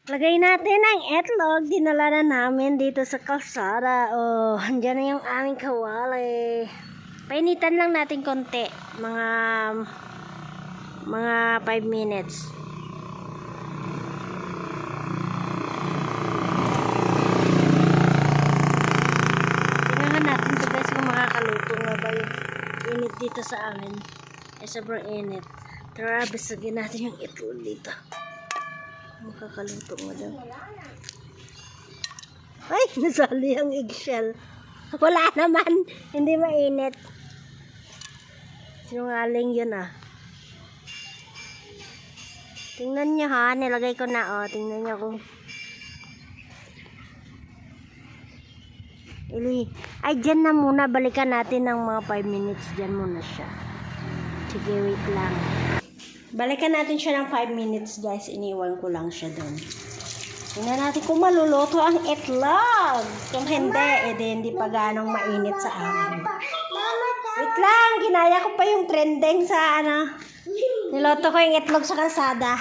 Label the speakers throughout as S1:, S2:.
S1: Lagay natin ang itlog. Dinala na namin dito sa kalsada. Oh, andyan na yung aming kawali. Painitan lang natin konti. Mga 5 minutes. Tingnan natin ito guys kung makakaluto nga ba yung init dito sa amin. Ay sobrang init. Tara, bisagin natin yung itlog dito. Makakaluto nga daw. Ay, nasali ang eggshell. Wala naman. Hindi mainit. Sinungaling yun ah. Tingnan nyo ha. Nilagay ko na oh. Tingnan nyo kung. Ay, dyan na muna. Balikan natin ng mga 5 minutes. Dyan muna siya. Sige, wait lang. Balikan natin siya ng 5 minutes guys. Iniwan ko lang siya doon. Tingnan natin kung maluluto ang itlog. Kung hindi, hindi pa ganong mainit sa amin. Wait lang, ginaya ko pa yung trending sa ano. Niloto ko yung itlog sa kalsada.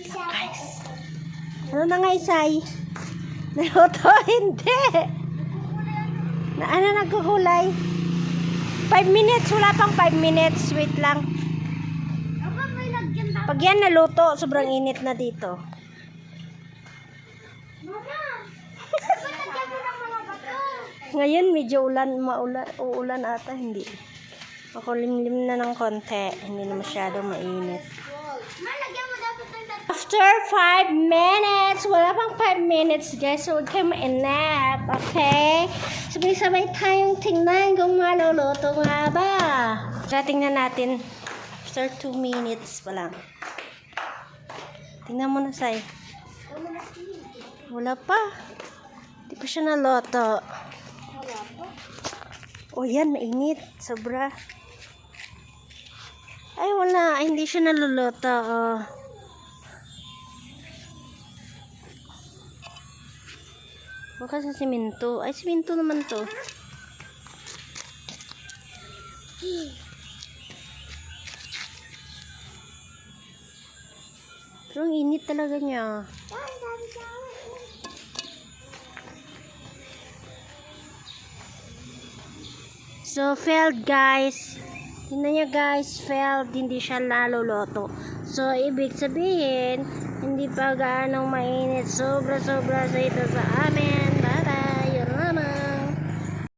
S1: Guys. Ano na nga isay? Niloto, hindi. Ano nagkukulay? 5 minutes, wala pang 5 minutes. Wait lang. Pag yan naluto, sobrang init na dito. Ngayon medyo uulan ata, hindi. Makulimlim na ng konti, hindi na masyado mainit. After 5 minutes, wala pang 5 minutes guys, so huwag kayo mainap, okay? Sabay-sabay tayong tingnan kung maluluto nga ba. Tingnan natin, after 2 minutes pa lang. Tingnan mo na, Sai. Wala pa. Hindi pa siya naluto. O yan, mainit. Sobra. Ay, wala. Ay, hindi siya naluluto. Oh. Baka sa simento. Ay, simento naman to. Pero ang init talaga niya. So, failed guys. Tingnan niya guys, failed. Hindi siya naluluto. So, ibig sabihin, hindi pa gaanong mainit. Sobra-sobra sa ito sa amin.